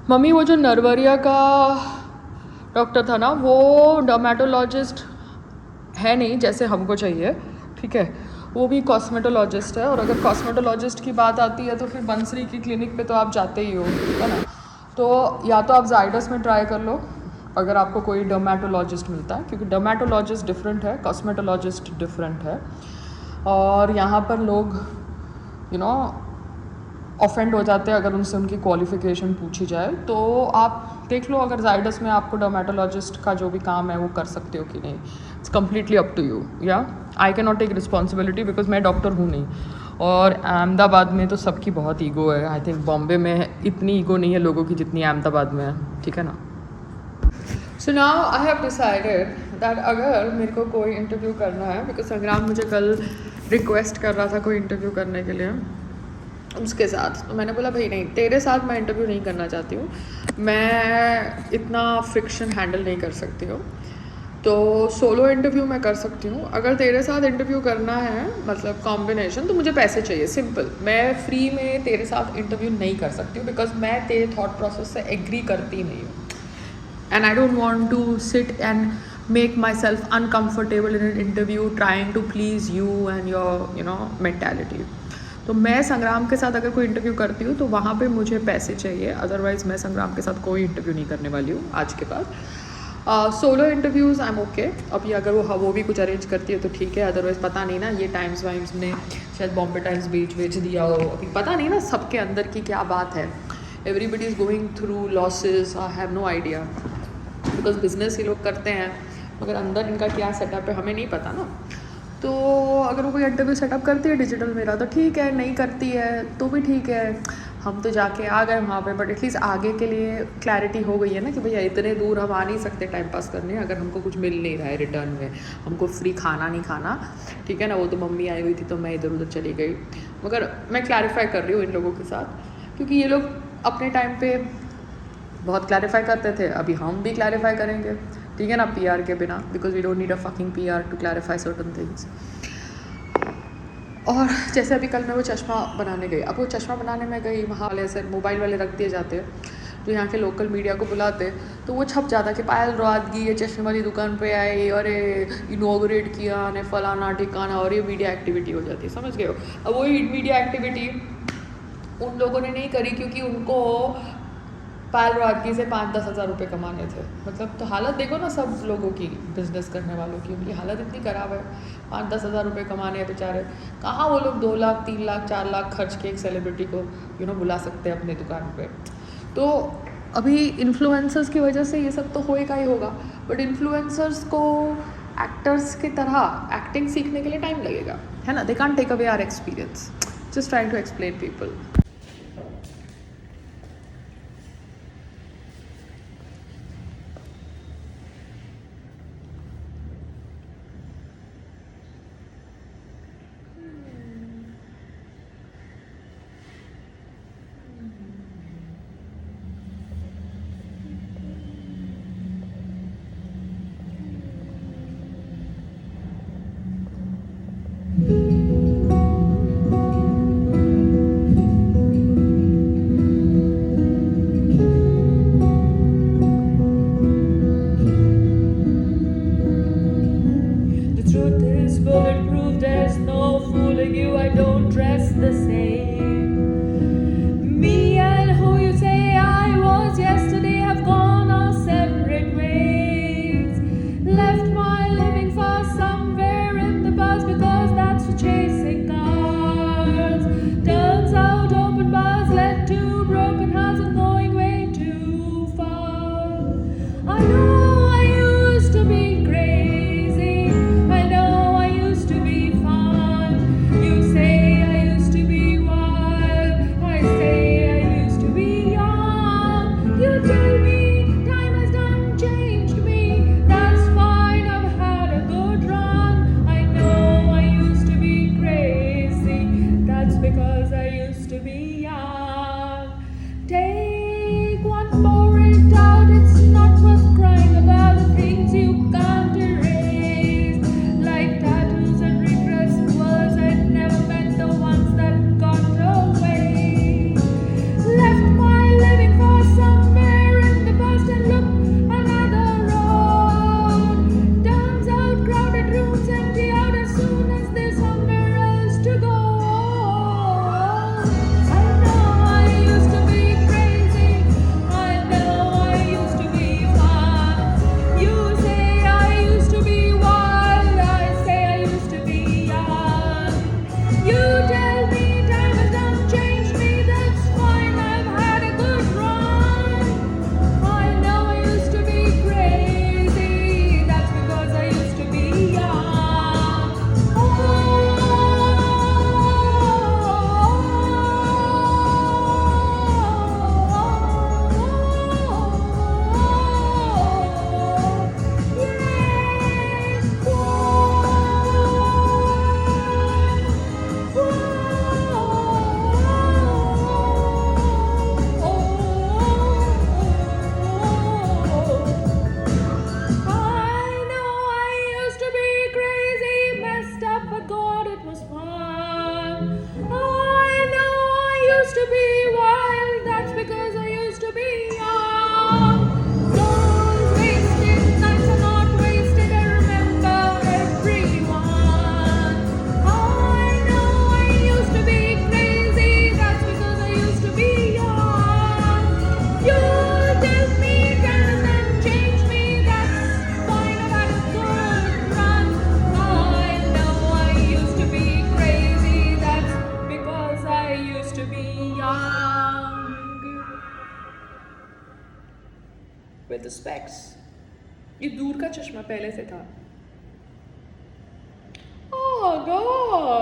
Mummy वो जो नरवरिया का डॉक्टर था ना, वो डर्मेटोलॉजिस्ट है नहीं जैसे हमको चाहिए, ठीक है। वो भी कॉस्मेटोलॉजिस्ट है, और अगर कॉस्मेटोलॉजिस्ट की बात आती है तो फिर बंसरी की क्लिनिक पे तो आप जाते ही हो, है ना। तो या तो आप जाइडस में ट्राई कर लो अगर आपको कोई डर्मेटोलॉजिस्ट मिलता है, क्योंकि डर्मेटोलॉजिस्ट डिफरेंट है, कॉस्मेटोलॉजिस्ट डिफरेंट है। और यहाँ पर लोग ऑफेंड हो जाते हैं अगर उनसे उनकी क्वालिफ़िकेशन पूछी जाए। तो आप देख लो अगर जाइडस में आपको डर्मेटोलॉजिस्ट का जो भी काम है वो कर सकते हो कि नहीं। It's completely up to you. या I can not take responsibility because मैं डॉक्टर हूँ नहीं। और अहमदाबाद में तो सबकी बहुत ईगो है। आई थिंक बॉम्बे में इतनी ईगो नहीं है लोगों की जितनी अहमदाबाद में है, ठीक है ना। So now I have decided that अगर मेरे को कोई इंटरव्यू करना है, बिकॉज संग्राम मुझे कल रिक्वेस्ट कर रहा था कोई इंटरव्यू करने के लिए उसके साथ, तो मैंने बोला भाई नहीं, तेरे साथ मैं इंटरव्यू नहीं करना चाहती हूँ, मैं इतना फ्रिक्शन हैंडल नहीं कर सकती हूँ। तो सोलो इंटरव्यू मैं कर सकती हूँ। अगर तेरे साथ इंटरव्यू करना है मतलब कॉम्बिनेशन, तो मुझे पैसे चाहिए, सिंपल। मैं फ्री में तेरे साथ इंटरव्यू नहीं कर सकती हूँ बिकॉज मैं तेरे थॉट प्रोसेस से एग्री करती नहीं हूँ। And I don't want to sit and make myself uncomfortable in an interview trying to please you and your mentality. तो मैं संग्राम के साथ अगर कोई इंटरव्यू करती हूँ तो वहाँ पे मुझे पैसे चाहिए, अदरवाइज़ मैं संग्राम के साथ कोई इंटरव्यू नहीं करने वाली हूँ आज के बाद। Solo interviews I am okay. अभी अगर वो भी कुछ अरेंज करती है तो ठीक है, अदरवाइज़ पता नहीं ना, ये टाइम्स वाइम्स ने शायद बॉम्बे टाइम्स बेच दिया हो, अभी पता नहीं ना सबके अंदर की क्या बात है। Everybody is going through losses, I have no idea, because business ये लोग करते हैं मगर अंदर इनका क्या सेटअप है हमें नहीं पता ना। तो अगर वो कोई इंटरव्यू सेटअप करती है डिजिटल मेरा तो ठीक है, नहीं करती है तो भी ठीक है। हम तो जाके आ गए वहाँ पे, बट एटलीस्ट आगे के लिए क्लैरिटी हो गई है ना कि भैया इतने दूर हम आ नहीं सकते टाइम पास करने अगर हमको कुछ मिल नहीं रहा है रिटर्न में, हमको फ्री खाना नहीं खाना, ठीक है ना। वो तो मम्मी आई हुई थी तो मैं इधर उधर चली गई, मगर मैं क्लैरिफाई कर रही हूँ इन लोगों के साथ, क्योंकि ये लोग अपने टाइम पे बहुत क्लैरिफाई करते थे, अभी हम भी क्लैरिफाई करेंगे, ठीक है ना, पीआर के बिना, because we don't need a fucking PR to clarify certain things. और जैसे अभी कल मैं वो चश्मा बनाने गई, अब वो चश्मा बनाने में गई, वहाँ वाले ऐसे मोबाइल वाले रख दिए जाते हैं जो यहाँ के लोकल मीडिया को बुलाते, तो वो छप जाता कि पायल रादगी ये चश्मे वाली दुकान पे आई और इनोग्रेट किया ने फलाना ठिकाना, और ये मीडिया एक्टिविटी हो जाती है, समझ गए हो। अब वही मीडिया एक्टिविटी उन लोगों ने नहीं करी क्योंकि उनको पायल रादगी से 5-10 हज़ार रुपये कमाने थे। मतलब तो हालत देखो ना सब लोगों की, बिजनेस करने वालों की, उनकी हालत इतनी ख़राब है। 5-10 हज़ार रुपये कमाने हैं बेचारे, कहाँ वो लोग 2 लाख 3 लाख 4 लाख खर्च के एक सेलिब्रिटी को बुला सकते हैं अपनी दुकान पे। तो अभी इन्फ्लुएंसर्स की वजह से ये सब तो होएगा ही होगा, बट इन्फ्लुएंसर्स को एक्टर्स की तरह एक्टिंग सीखने के लिए टाइम लगेगा, है ना। They can't take away our experience, just trying to explain people. Bulletproof, there's no fooling you, I don't dress the same. Me and who you say I was yesterday have gone our separate ways. Left my living for somewhere in the past because that's for chasing cars. Turns out open bars led to broken hearts and going way too far. I know I used to be crazy, I know somewhere with the specs. ये दूर का चश्मा पहले से था. Oh God.